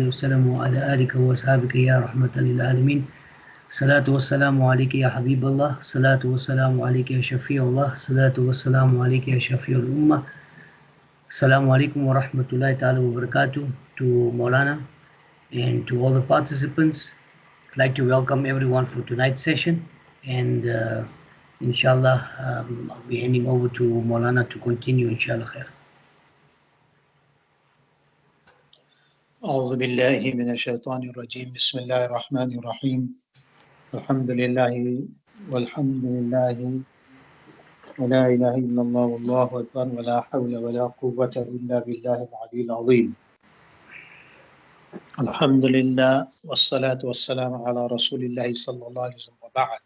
وسلم وعلى آلك وأصحابك يا رحمة للعالمين. صلاة والسلام عليك يا حبيب الله، صلاة والسلام عليك يا شفيع الله، صلاة والسلام عليك يا شفيع الأمة. Assalamu alaikum wa rahmatullahi ta'ala wa barakatuh to Maulana and to all the participants. I'd like to welcome everyone for tonight's session, and inshallah I'll be handing over to Maulana to continue, inshallah khair. أعوذ بالله من الشيطان الرجيم بسم الله الرحمن الرحيم الحمد لله والحمد لله ولا إله إلا الله والله أكبر ولا حول ولا قوة إلا بالله العلي العظيم الحمد لله والصلاة والسلام على رسول الله صلى الله عليه وسلم وبعد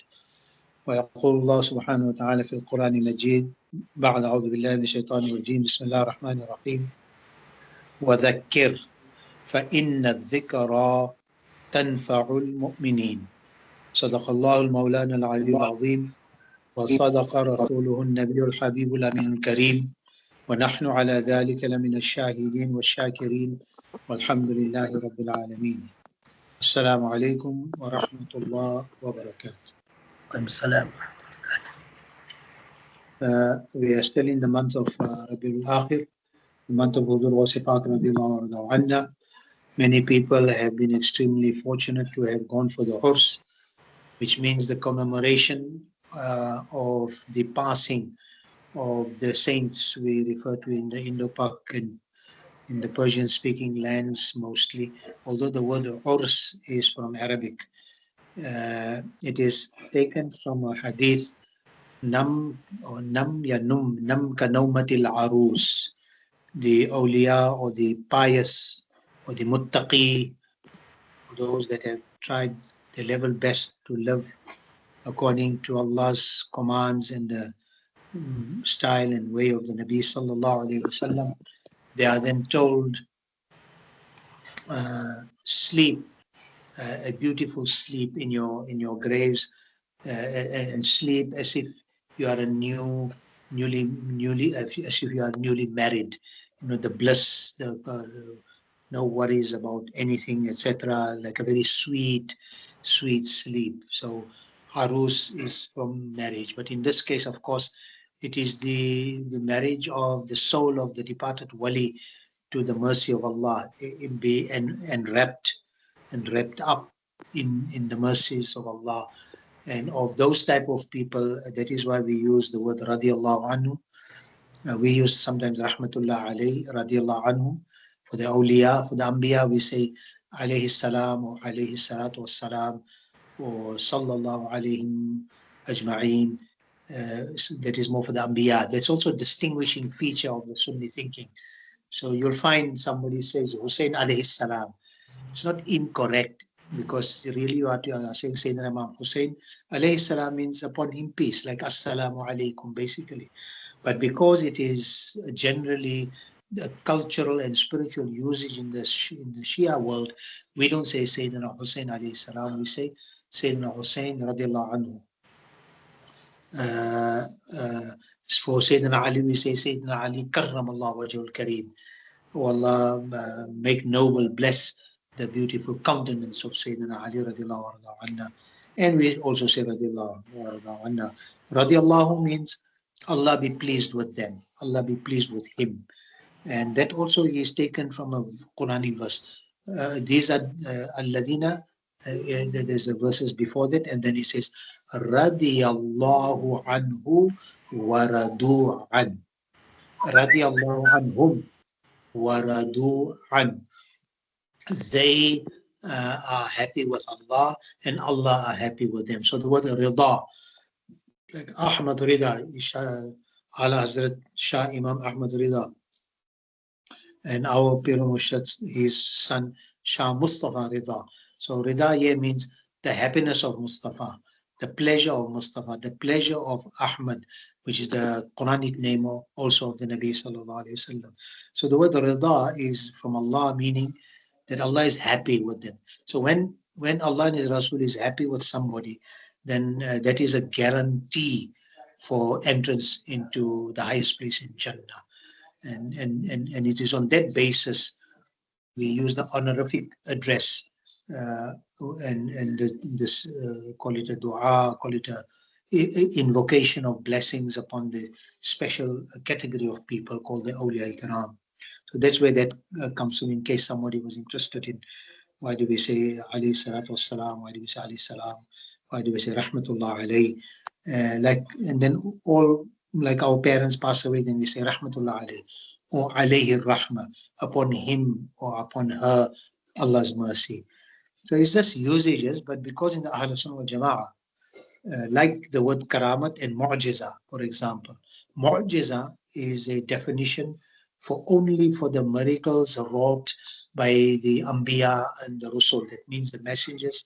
ويقول الله سبحانه وتعالى في القرآن المجيد بعد أعوذ بالله من الشيطان الرجيم بسم الله الرحمن الرحيم وذكر فإن الذكرى تنفع المؤمنين صدق الله المولانا العلي العظيم وصدق رسوله النبي الحبيب الأمين الكريم ونحن على ذلك لمن الشاهدين والشاكرين والحمد لله رب العالمين. السلام عليكم ورحمة الله وبركاته. السلام. We are still in the month of Rabiul Akhir, the month of Hudur Wasiqat radiallahu anha. Many people have been extremely fortunate to have gone for the Urs, which means the commemoration of the passing of the saints we refer to in the Indo-Pak and in the Persian-speaking lands mostly. Although the word Urs is from Arabic, it is taken from a hadith, Nam kanawmatil arus, the awliya or the pious or the muttaqi, those that have tried their level best to live according to Allah's commands and the style and way of the Nabi sallallahu alaihi wasallam, they are then told, sleep, a beautiful sleep in your graves, and sleep as if you are as if you are newly married. You know, the bliss, no worries about anything, etc. Like a very sweet sleep. So Harus is from marriage, but in this case, of course, it is the marriage of the soul of the departed wali to the mercy of Allah, and wrapped up in the mercies of Allah. And of those type of people, that is why we use the word radiallahu anhu. We use sometimes rahmatullah alayhi, radiallahu anhu. For the awliya, for the anbiya, we say alayhi salam or alayhi salatu wassalam or sallallahu alayhim ajma'een. That is more for the anbiya. That's also a distinguishing feature of the Sunni thinking. So you'll find somebody says Hussein alayhi salam. It's not incorrect, because really what you are saying, Sayyidina Imam Hussein alayhi salam means upon him peace, like assalamu alaikum basically. But because it is generally the cultural and spiritual usage in the Shia world, we don't say Sayyidina Hussein alayhi salam, we say Sayyidina Hussein radiallahu anhu. For Sayyidina Ali, we say Sayyidina Ali karramallahu wajhul kareem. Oh Allah, make noble, bless the beautiful countenance of Sayyidina Ali radiallahu anhu. And we also say radiallahu anhu. Radiallahu means Allah be pleased with them, Allah be pleased with him. And that also is taken from a Quranic verse. These are alladhina, there's a verses before that, and then it says radiyallahu anhu wa radu an. Radiyallahu anhum wa radu an. They are happy with Allah and Allah are happy with them. So the word rida, like Ahmad Rida, Ala Hazrat Shah Imam Ahmad Rida, and our Pir Murshid, his son Shah Mustafa Rida. So Rida here means the happiness of Mustafa, the pleasure of Mustafa, the pleasure of Ahmad, which is the Quranic name also of the Nabi sallallahu alaihi wasallam. So the word Rida is from Allah, meaning that Allah is happy with them. So when Allah and His Rasul is happy with somebody, then that is a guarantee for entrance into the highest place in Jannah. And it is on that basis we use the honorific address, and this call it a dua, call it a invocation of blessings upon the special category of people called the awliya ikram. So that's where that comes from, in case somebody was interested in why do we say alayhi salatu wassalam, why do we say alayhi salam, why do we say rahmatullah alayhi, and then all, like our parents pass away, then we say rahmatullah alayhi or alayhi rahma, upon him or upon her Allah's mercy. So it's just usages, but because in the Ahlul Sunnah wal Jama'ah, like the word karamat and mu'jiza, for example, mu'jiza is a definition for only for the miracles wrought by the Anbiya and the Rusul. That means the messengers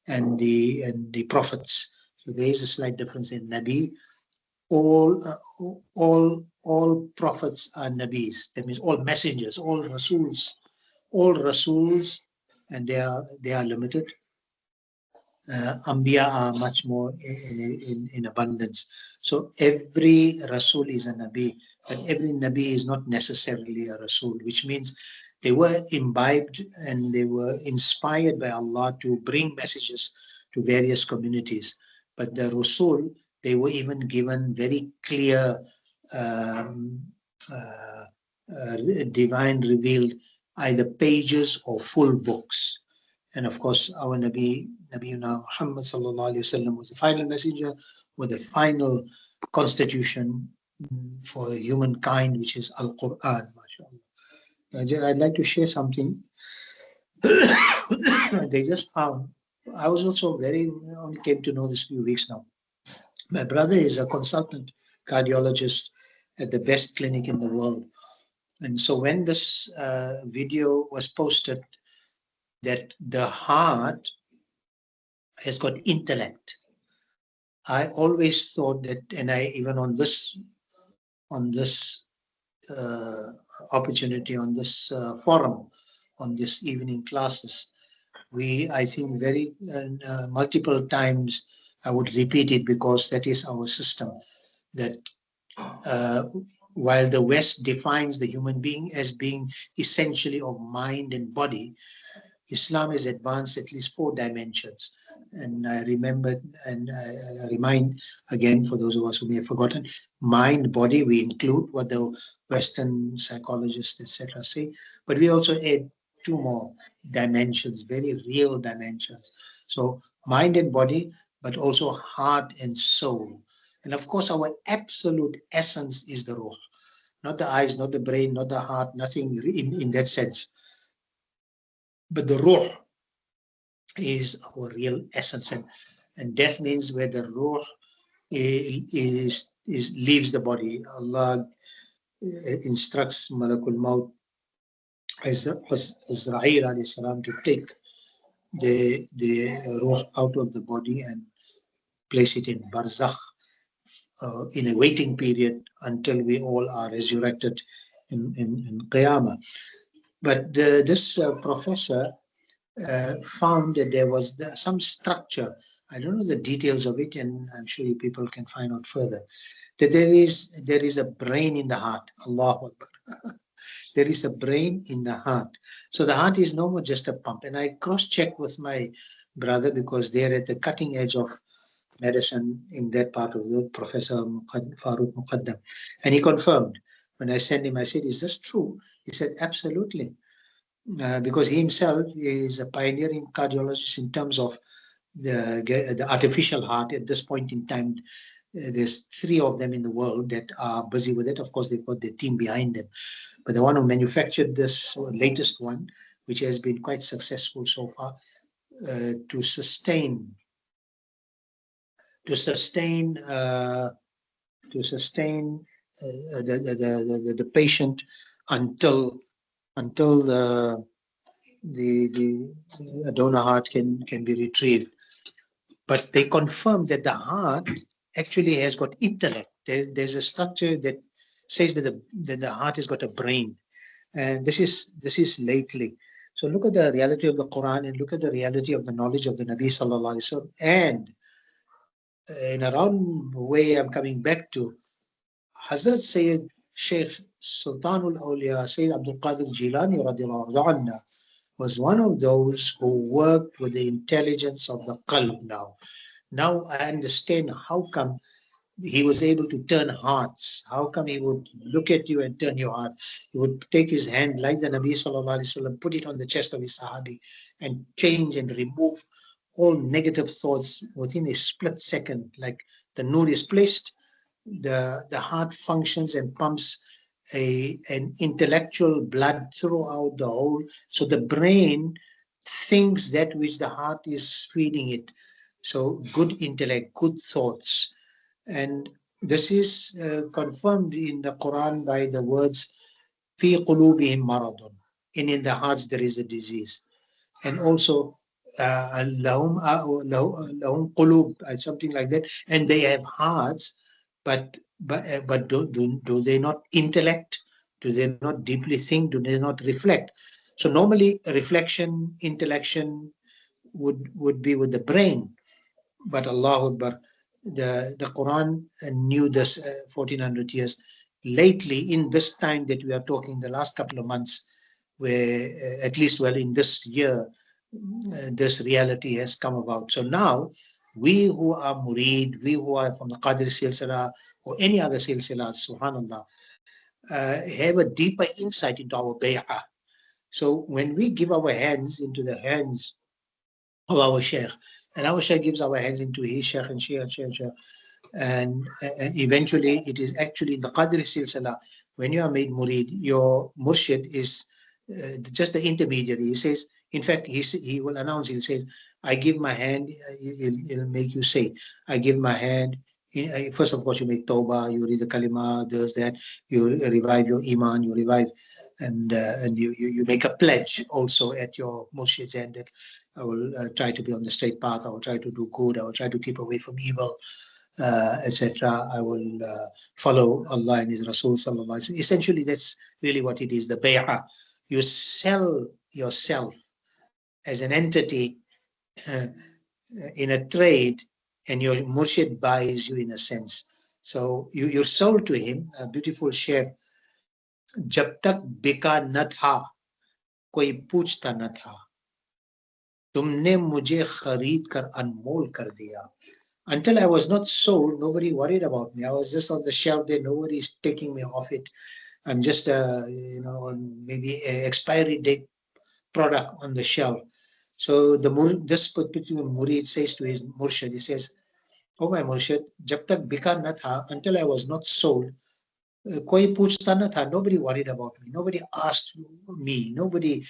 and the prophets. So there is a slight difference in Nabi. All prophets are Nabis. That means all messengers, all Rasuls, and they are limited. Anbiya are much more in abundance. So every Rasul is a Nabi, but every Nabi is not necessarily a Rasul, which means they were imbibed and they were inspired by Allah to bring messages to various communities. But the Rasul, they were even given very clear divine revealed either pages or full books. And of course, our Nabiyuna Muhammad sallallahu alaihi wasallam was the final messenger with the final constitution for humankind, which is Al-Quran. I'd like to share something. They just found, I was also only came to know this a few weeks now. My brother is a consultant cardiologist at the best clinic in the world. And so when this video was posted, that the heart has got intellect, I always thought that, and I even on this opportunity, on this forum, on this evening classes, I think very multiple times I would repeat it, because that is our system, that while the West defines the human being as being essentially of mind and body, Islam has advanced at least 4 dimensions. And I remember, and I remind again, for those of us who may have forgotten, mind, body, we include what the Western psychologists, etc. say, but we also add 2 more dimensions, very real dimensions. So mind and body, but also heart and soul. And of course, our absolute essence is the ruh, not the eyes, not the brain, not the heart, nothing in that sense. But the ruh is our real essence, and death means where the ruh leaves the body. Allah instructs Malakul Maut, Azrail alayhi salam, to take the ruh out of the body and place it in barzakh, in a waiting period until we all are resurrected in Qiyamah. But this professor found that there was some structure. I don't know the details of it, and I'm sure you people can find out further, that there is a brain in the heart. Allahu Akbar. There is a brain in the heart. So the heart is no more just a pump. And I cross-checked with my brother, because they're at the cutting edge of medicine in that part of the world, Professor Farooq Muqaddam. And he confirmed. When I sent him, I said, is this true? He said, absolutely. Because he himself is a pioneering cardiologist in terms of the artificial heart. At this point in time, there's 3 of them in the world that are busy with it. Of course, they've got their team behind them. But the one who manufactured this latest one, which has been quite successful so far, to sustain the patient until the donor heart can be retrieved. But they confirm that the heart actually has got intellect. There's a structure that says that the heart has got a brain, and this is lately. So look at the reality of the Quran, and look at the reality of the knowledge of the Nabi sallallahu alaihi wasallam. And in a round way, I'm coming back to Hazrat Sayyid Sheikh Sultanul Awliya, Sayyid Abdul Qadir Jeelani radiallahu anhu, was one of those who worked with the intelligence of the qalb now. Now I understand how come he was able to turn hearts. How come he would look at you and turn your heart? He would take his hand like the Nabi Sallallahu Alaihi Wasallam, put it on the chest of his Sahabi and change and remove all negative thoughts within a split second. Like the nur is placed, the heart functions and pumps an intellectual blood throughout the whole. So the brain thinks that which the heart is feeding it. So good intellect, good thoughts. And this is confirmed in the Quran by the words fi qulubihim maradun, and in the hearts there is a disease. And also lahum qulub, something like that, and they have hearts, but do they not intellect? Do they not deeply think? Do they not reflect? So normally reflection, intellection would be with the brain, but Allahu Akbar, the Quran knew this 1400 years. Lately, in this time that we are talking, the last couple of months, where at least, well, in this year, this reality has come about. So now, we who are murid, we who are from the Qadir Silsila or any other silsilas, subhanAllah, have a deeper insight into our bay'ah. So when we give our hands into the hands of our sheikh, and our sheikh gives our hands into his sheikh and sheikh, and eventually it is actually in the Qadri Silsila, when you are made murid, your murshid is just the intermediary. He says, in fact, he will announce, he'll say, I give my hand, he'll make you say, I give my hand. First of course, you make tawbah, you read the kalima, there's that, you revive your iman, you revive, and you make a pledge also at your murshid's end that I will try to be on the straight path, I will try to do good, I will try to keep away from evil, etc. I will follow Allah and His Rasul sallallahu alaihi wasallam. Essentially, that's really what it is, the bay'ah. You sell yourself as an entity in a trade, and your murshid buys you in a sense. So you're sold to him. A beautiful शेर, जब तक बिका न था कोई पूछता न था, तुमने मुझे खरीद कर अनमोल कर दिया. Until I was not sold, nobody worried about me. I was just on the shelf there. Nobody is taking me off it. I'm just maybe an expiry date product on the shelf. So this particular murid says to his murshid, he says, "Oh my murshid, jab tak bika na tha, until I was not sold, koi puchta na tha, nobody worried about me, nobody asked me, nobody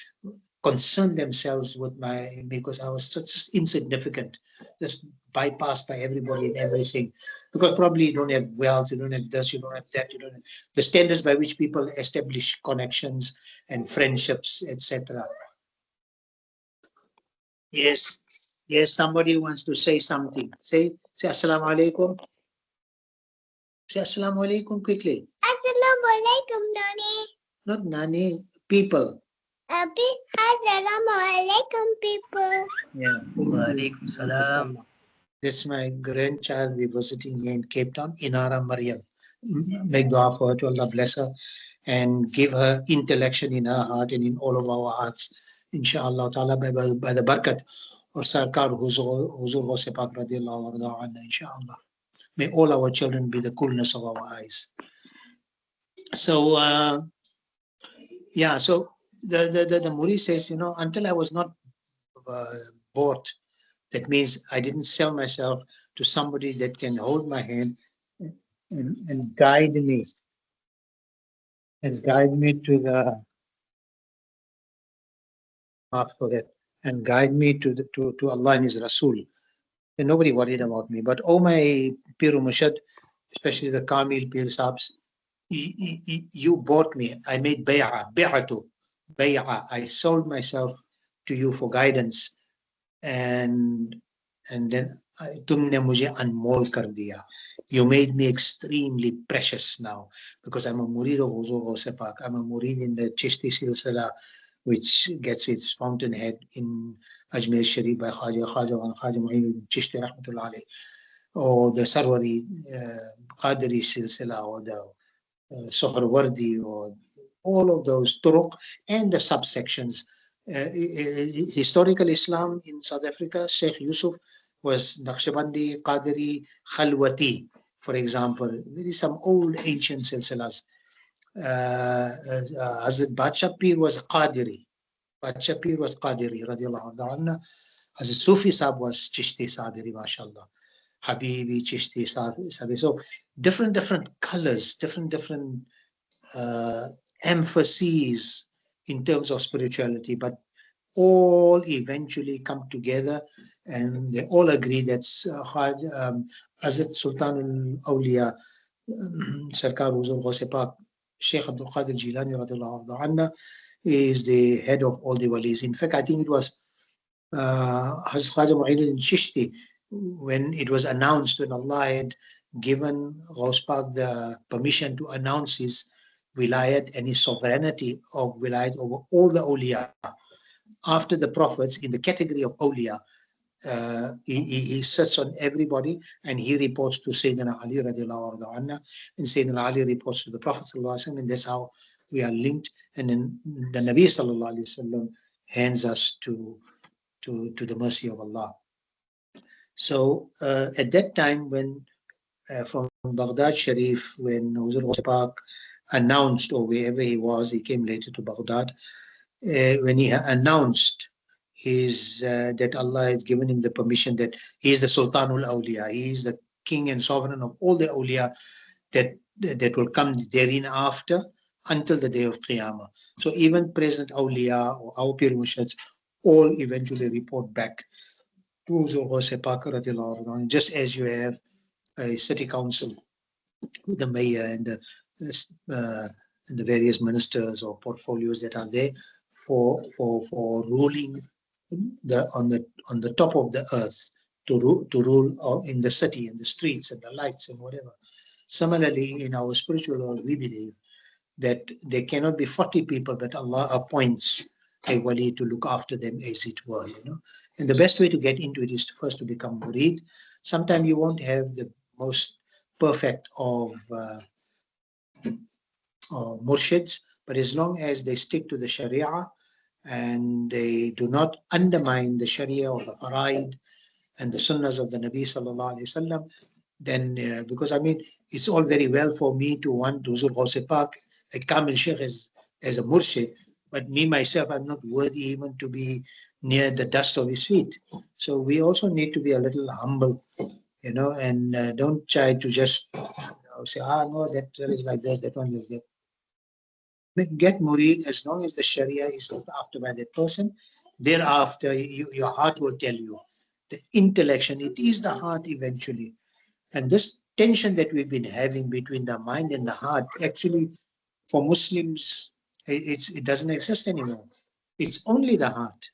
concerned themselves with because I was just insignificant, just bypassed by everybody and everything, because probably you don't have wealth, you don't have this, you don't have that, you don't have the standards by which people establish connections and friendships, etc." Yes, somebody wants to say something. Say Assalamu alaikum. Say Assalamu alaikum quickly. Assalamu alaikum, Nani. Not Nani, people. Assalamu alaikum, people. Yeah. Wa alaikum salam. That's my grandchild we're visiting here in Cape Town, Inara Maryam. Make dua for her, to Allah bless her and give her intellection in her heart and in all of our hearts. Inshallah ta'ala, by the barakat or Sarkar Huzur Ghaus Pak radiallahu anhu, inshallah. May all our children be the coolness of our eyes. So, so the Muri says, until I was not bought, that means I didn't sell myself to somebody that can hold my hand and guide me. And guide me to the after that, and guide me to Allah and His Rasul. And nobody worried about me. But oh my Piru Mushad, especially the Kamil Pir Sabs, you bought me. I made bay'ah. I sold myself to you for guidance, and then tumne mujhe anmol kar diya. You made me extremely precious now, because I'm a murid of Huzur Ghaus Pak. I'm a murid in the Chishti Silsila, which gets its fountainhead in Ajmer Sharif by Khaja Mu'in Chishti Rahmatullah alayh, or the Sarwari Qadiri Silsila, or the Sohrawardi, or all of those turuq and the subsections. Historical Islam in South Africa, Sheikh Yusuf was Naqshbandi, Qadiri, Khalwati, for example. There is some old ancient silsilas. Hazrat Badshah Pir was Qadiri. Badshah Pir was Qadiri, radiallahu anhu. Hazrat Sufi Sahib was Chishti Sadiri, mashallah. Habibi, Chishti, Sabi. So different colors, different emphases in terms of spirituality, but all eventually come together and they all agree that Hazrat Sultan al-Awliya, Sarkar Huzur Ghaus Pak, Sheikh Abdul Qadir Jeelani radiallahu anhu, is the head of all the walis. In fact, I think it was Hazrat Khaja Mu'in Chishti, when it was announced, when Allah had given Ghaus Pak the permission to announce his wilayat and his sovereignty of wilayat over all the awliya after the prophets in the category of awliya, he sits on everybody and he reports to Sayyidina Ali radiallahu anhu, and Sayyidina Ali reports to the Prophet sallallahu alaihi wasallam, and that's how we are linked. And then the Nabi sallallahu alaihi wasallam hands us to the mercy of Allah. So at that time, when from Baghdad Sharif, when Huzur Ghaus Pak announced, or wherever he was, he came later to Baghdad, when he announced his that Allah has given him the permission that he is the Sultanul Awliya, he is the king and sovereign of all the awliya that will come therein after until the day of Qiyamah. So even present awliya or our Pir Murshids all eventually report back to Huzur Ghaus Pak radiallahu anhu, just as you have a city council with the mayor and the various ministers or portfolios that are there for ruling on the top of the earth, to rule in the city and the streets and the lights and whatever. Similarly, in our spiritual world, we believe that there cannot be 40 people, but Allah appoints a wali to look after them, as it were, you know. And the best way to get into it is first to become murid. Sometimes you won't have the most perfect of murshids, but as long as they stick to the Sharia and they do not undermine the Sharia or the Faraid and the Sunnahs of the Nabi sallallahu alaihi wasallam, then because I mean, it's all very well for me to want Huzur Ghaus Pak, a Kamil Sheikh as a murshid, but me myself, I'm not worthy even to be near the dust of his feet. So we also need to be a little humble, you know, and don't try to just say, no, that is like this, that one is like that. Get murid as long as the Sharia is looked after by that person. Thereafter, your heart will tell you. The intellection, it is the heart eventually. And this tension that we've been having between the mind and the heart, actually, for Muslims, it doesn't exist anymore. It's only the heart.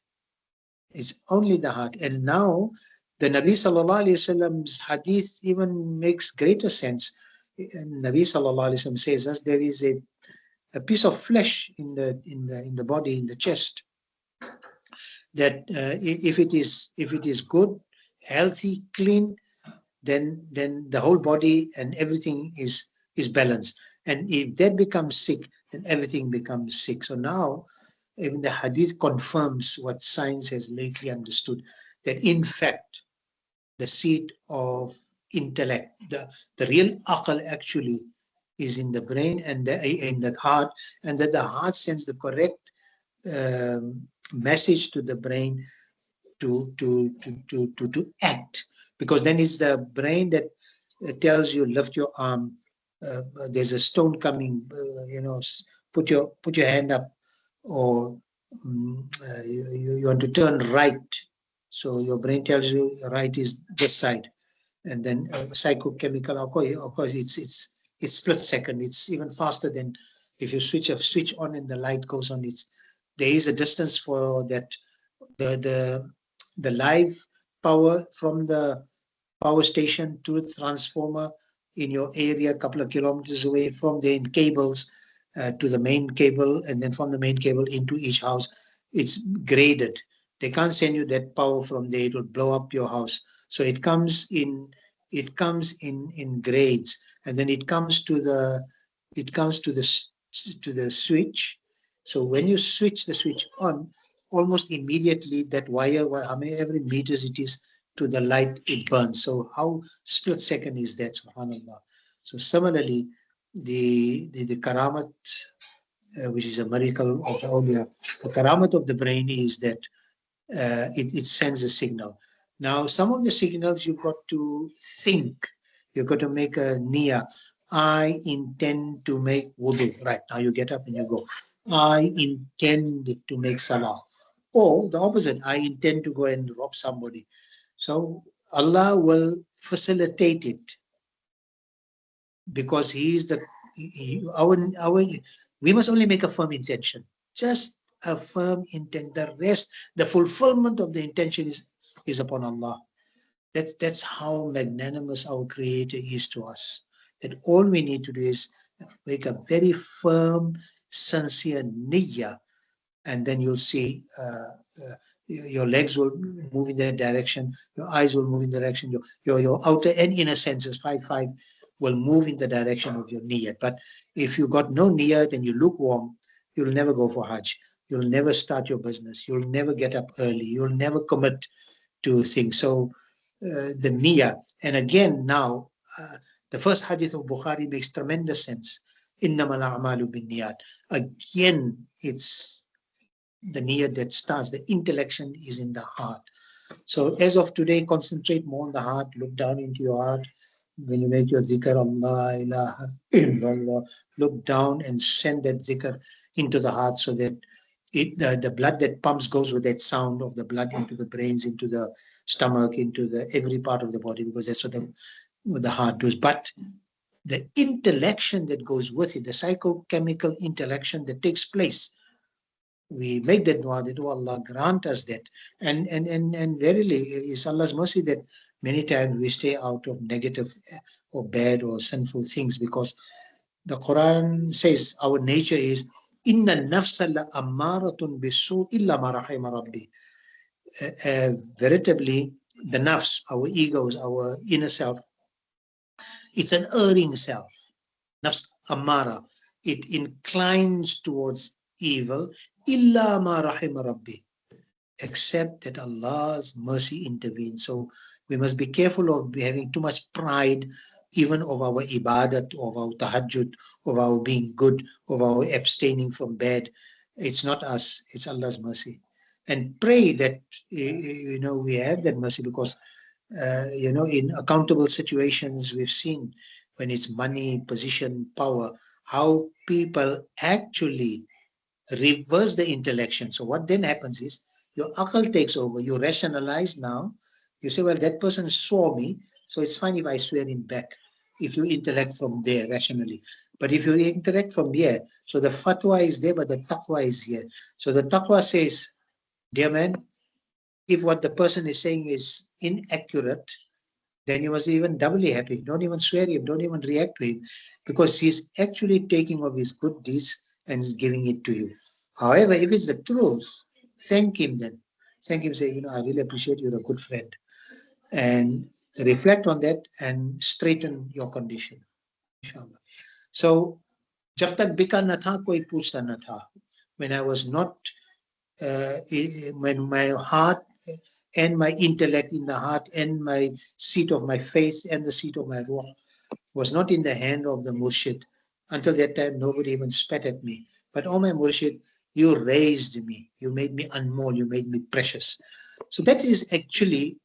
It's only the heart. And now, the Nabi sallallahu alaihi wasallam's hadith even makes greater sense. And Nabi sallallahu alaihi wasallam says us there is a piece of flesh in the body, in the chest, that if it is good, healthy, clean, then the whole body and everything is balanced. And if that becomes sick, then everything becomes sick. So now even the hadith confirms what science has lately understood, that in fact the seat of intellect, the real aql actually is in the brain and in the heart, and that the heart sends the correct message to the brain to act, because then it's the brain that tells you lift your arm, there's a stone coming, you know, put your hand up, or you want to turn right, so your brain tells you right is this side, and then psychochemical, of course it's split second, it's even faster than if you switch on and the light goes on. There is a distance for that, the live power from the power station to the transformer in your area, a couple of kilometers away, from there in cables to the main cable, and then from the main cable into each house. It's graded. They can't send you that power from there, it will blow up your house. So it comes in grades, and then it comes to the it comes to the switch. So when you switch the switch on, almost immediately that wire, how many every meters it is to the light, it burns. So how split second is that, subhanallah. So similarly, the karamat, which is a miracle of the awliya, the karamat of the brain is that it sends a signal. Now, some of the signals you've got to think. You've got to make a niyyah. I intend to make wudu. Right, now you get up and you go. I intend to make salah. Or the opposite, I intend to go and rob somebody. So Allah will facilitate it because He is we must only make a firm intention. Just a firm intent. The rest, the fulfillment of the intention is upon Allah. That's how magnanimous our Creator is to us. That all we need to do is make a very firm, sincere niyyah, and then you'll see your legs will move in that direction, your eyes will move in the direction, your outer and inner senses, five will move in the direction of your niyyah. But if you got no niyyah and you lukewarm, you'll never go for Hajj. You'll never start your business. You'll never get up early. You'll never commit to things. So the niyyah. And again, now, the first hadith of Bukhari makes tremendous sense. Innamal a'malu bin niyat. Again, it's the niyyah that starts. The intellection is in the heart. So as of today, concentrate more on the heart. Look down into your heart. When you make your dhikr, Allah ilaha illallah, look down and send that dhikr into the heart so that the blood that pumps goes with that sound of the blood into the brains, into the stomach, into the every part of the body, because that's what the heart does. But the intellection that goes with it, the psychochemical intellection that takes place, we make that dua that, oh Allah, grant us that. And verily, it's Allah's mercy that many times we stay out of negative or bad or sinful things, because the Quran says our nature is inna nafsa la ammaratun bisu illa ma rahima rabbi. Veritably, the nafs, our egos, our inner self, it's an erring self. Nafs ammara, it inclines towards evil, illa ma rahima rabbi, except that Allah's mercy intervenes. So we must be careful of having too much pride, even of our ibadat, of our tahajjud, of our being good, of our abstaining from bad. It's not us, it's Allah's mercy. And pray that, we have that mercy, because, in accountable situations, we've seen when it's money, position, power, how people actually reverse the intellection. So what then happens is, your akal takes over, you rationalize now, you say, well, that person saw me, so it's fine if I swear him back, if you intellect from there rationally. But if you intellect from here, so the fatwa is there, but the taqwa is here. So the taqwa says, dear man, if what the person is saying is inaccurate, then you must be even doubly happy. Don't even swear him, don't even react to him, because he's actually taking of his good deeds and is giving it to you. However, if it's the truth, thank him then. Thank him, say, I really appreciate you're a good friend. And reflect on that and straighten your condition. Inshallah. So, jab tak bika na tha, koi puchta na tha. When I was not, when my heart and my intellect in the heart and my seat of my faith and the seat of my ruh was not in the hand of the murshid, until that time nobody even spat at me. But oh my murshid, you raised me, you made me anmol, you made me precious. So that is actually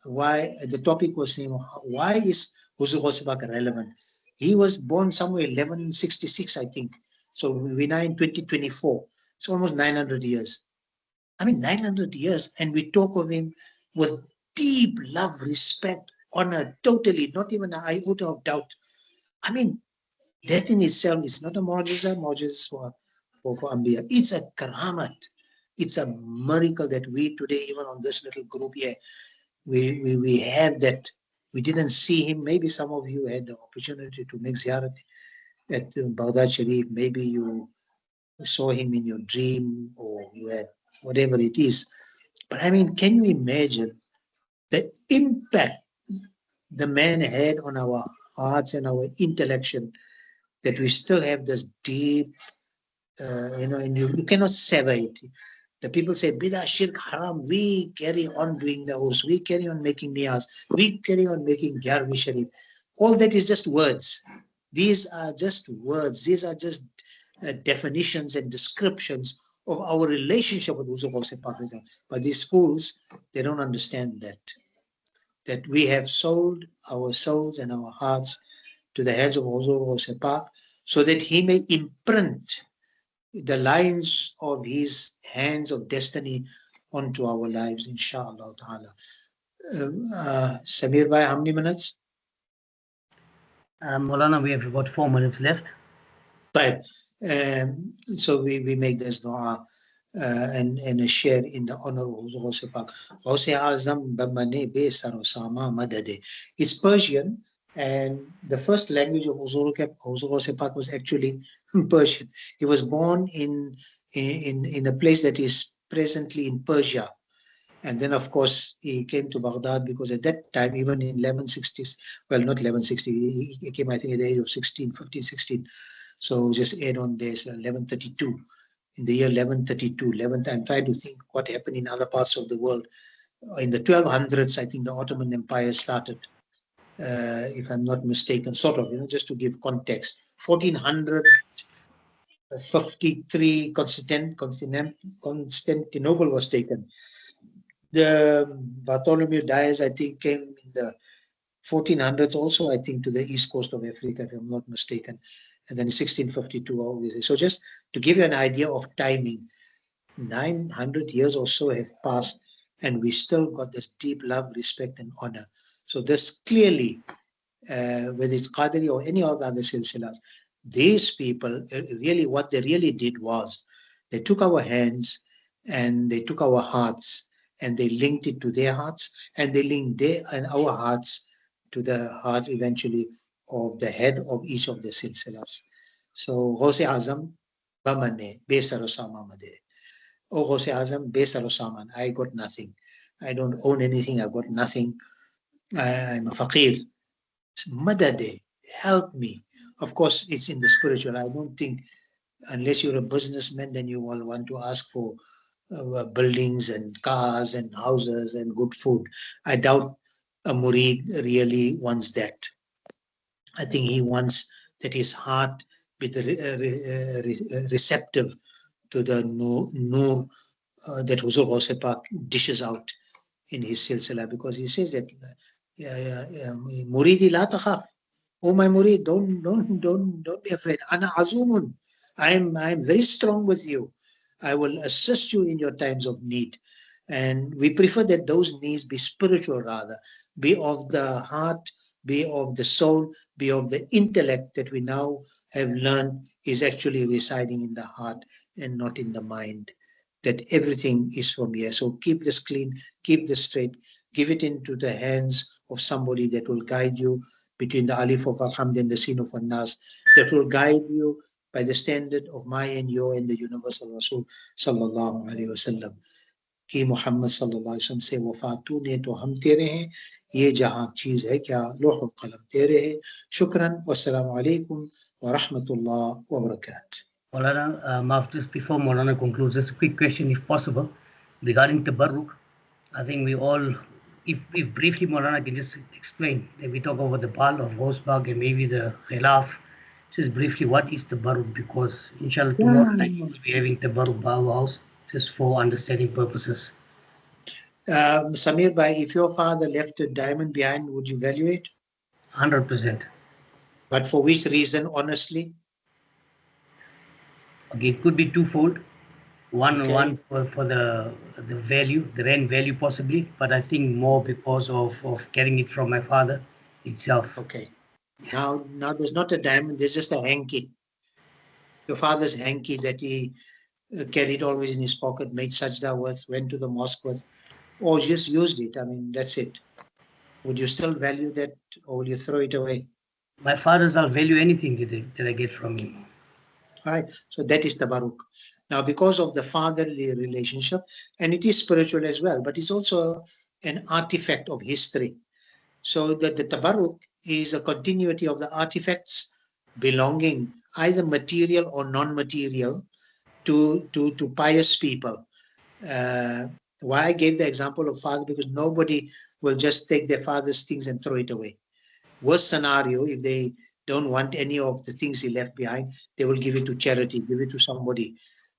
why the topic was saying, why is Huzur Ghosbak relevant? He was born somewhere 1166, I think. So we're now in 2024. It's almost 900 years. 900 years, and we talk of him with deep love, respect, honor, totally, not even an iota of doubt. That in itself is not a mu'jiza for Anbiya. It's a karamat. It's a miracle that we today, even on this little group here, we have that. We didn't see him. Maybe some of you had the opportunity to make ziyarat at Baghdad Sharif. Maybe you saw him in your dream, or you had whatever it is. But can you imagine the impact the man had on our hearts and our intellection? that we still have this deep, and you cannot sever it. The people say, Bidah, Shirk, Haram, we carry on doing the urs, we carry on making niyaz, we carry on making Gyarvi Sharif. All that is just words. These are just words. These are just definitions and descriptions of our relationship with Huzur Ghaus Pak. But these fools, they don't understand that we have sold our souls and our hearts to the hands of Huzur Ghaus Pak so that he may imprint the lines of his hands of destiny onto our lives, inshallah ta'ala. Samir bhai, how many minutes? Maulana, we have about 4 minutes left. Right. So we make this dua and a share in the honor of Huzur Ghaus Pak. Ghaus Azam bamane be sarosama madade. It's Persian, and the first language of Huzur Ghaus Pak was actually Persian. He was born in a place that is presently in Persia. And then, of course, he came to Baghdad because at that time, even in 1160s, well, not 1160, he came, I think, at the age of 16, 15, 16. So just add on this, 1132. In the year 1132, I'm trying to think what happened in other parts of the world. In the 1200s, I think the Ottoman Empire started, if I'm not mistaken, sort of, just to give context. 1453, Constantinople was taken. The Bartholomew Dias, I think, came in the 1400s also, I think, to the east coast of Africa, if I'm not mistaken. And then in 1652, obviously. So just to give you an idea of timing, 900 years or so have passed, and we still got this deep love, respect, and honor. So this clearly, whether it's Qadiri or any of the other silsilas, these people, really what they really did was, they took our hands and they took our hearts, and they linked it to their hearts, and they linked their and our hearts to the hearts eventually of the head of each of the silsilas. So Ghaus Azam bamane besarosama made. Oh Ghaus Azam besarosaman. I got nothing. I don't own anything. I've got nothing. I'm a faqir. Madade, help me. Of course, it's in the spiritual. I don't think, unless you're a businessman, then you will want to ask for buildings and cars and houses and good food. I doubt a murid really wants that. I think he wants that his heart be receptive to the nur that Huzur Ghaus Pak dishes out in his silsila, because he says that muridi la takhaf. Oh my murid, don't be afraid. Ana azumun. I'm very strong with you. I will assist you in your times of need. And we prefer that those needs be spiritual rather, be of the heart, be of the soul, be of the intellect that we now have learned is actually residing in the heart and not in the mind. That everything is from here. So keep this clean, keep this straight, give it into the hands of somebody that will guide you between the alif of Alhamd and the sin of An-Nas, that will guide you by the standard of my and your and the universal Rasul sallallahu alaihi wasallam. कि मोहम्मद सल्लल्लाहु अलैहि वसल्लम से वफा तूने तो हम तेरे हैं, ये जहां चीज है क्या लौह और कलम तेरे है. शुक्रन वस्सलामु अलैकुम व रहमतुल्लाह व बरकातहू. Maulana, just before Maulana concludes, just a quick question, if possible, regarding tabarruk. I think we all, if briefly Maulana can just explain, that we talk about the Bal of Ghaus Pak and maybe the Khilaf, just briefly, what is tabarruk? Because inshallah tomorrow night we'll be having tabarruk by our house, just for understanding purposes. Samir bhai, if your father left a diamond behind, would you value it? 100%. But for which reason, honestly? Okay, it could be twofold. One for the value, the rand value possibly, but I think more because of getting it from my father itself. Okay. Now there's not a diamond, there's just a hanky. Your father's hanky that he carried always in his pocket, made sajda with, went to the mosque with, or just used it. I mean, that's it. Would you still value that, or will you throw it away? My father's, I'll value anything that I get from him. Right. So that is tabarruk. Now, because of the fatherly relationship, and it is spiritual as well, but it's also an artifact of history. So that the tabarruk is a continuity of the artifacts belonging, either material or non-material, to pious people. Why I gave the example of father, because nobody will just take their father's things and throw it away. Worst scenario, if they don't want any of the things he left behind, they will give it to charity, give it to somebody,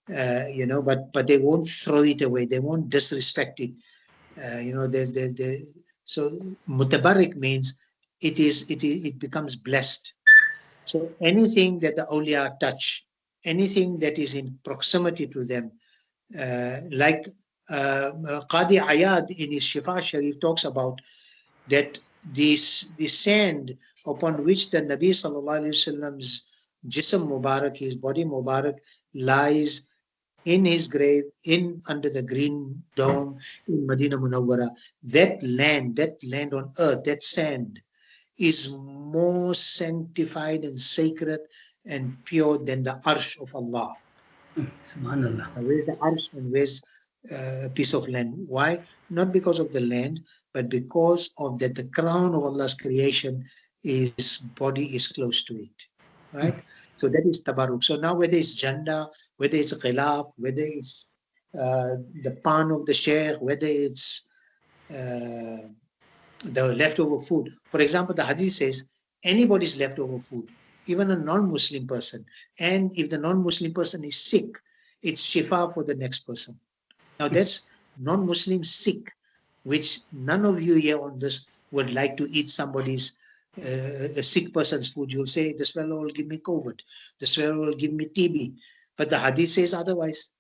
but they won't throw it away. They won't disrespect it. So mutabarik means it becomes blessed. So anything that the awliya touch, anything that is in proximity to them, like Qadi Ayad in his Shifa Sharif talks about that this sand upon which the Nabi Sallallahu Alaihi Wasallam's Jism Mubarak, his body Mubarak, lies in his grave, under the green dome in Medina Munawwara, that land on earth, that sand, is more sanctified and sacred and pure than the arsh of Allah. Subhanallah. Where's the arsh and where's a piece of land? Why? Not because of the land, but because of that the crown of Allah's creation, his body is close to it. Right? So that is tabarruk. So now whether it's janda, whether it's khilaf, whether it's the pan of the sheikh, whether it's the leftover food. For example, the hadith says anybody's leftover food, even a non-Muslim person, and if the non-Muslim person is sick, it's shifa for the next person. Now that's non-Muslim sick, which none of you here on this would like to eat somebody's a sick person's food. You'll say, this fellow will give me COVID, this fellow will give me TB. But the hadith says otherwise,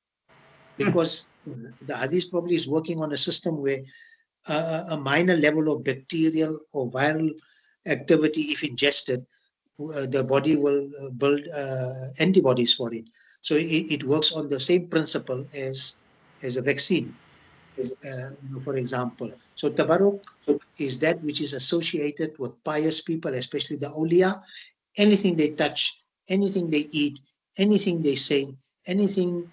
because the hadith probably is working on a system where a minor level of bacterial or viral activity, if ingested, the body will build antibodies for it. So it works on the same principle as a vaccine, for example. So tabarruk is that which is associated with pious people, especially the awliya. Anything they touch, anything they eat, anything they say, anything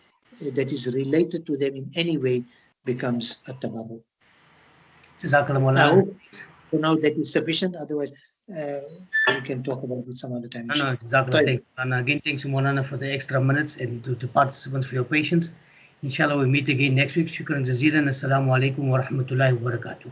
that is related to them in any way becomes a tabarruk. Jazakallah. So now that is sufficient. Otherwise, we can talk about it some other time. No, Jazakallah. Thanks. And again, thanks to Moulana for the extra minutes and to the participants for your patience. Inshallah, we'll meet again next week. Shukran jazeelan. Assalamu alaikum wa rahmatullahi wa barakatuh.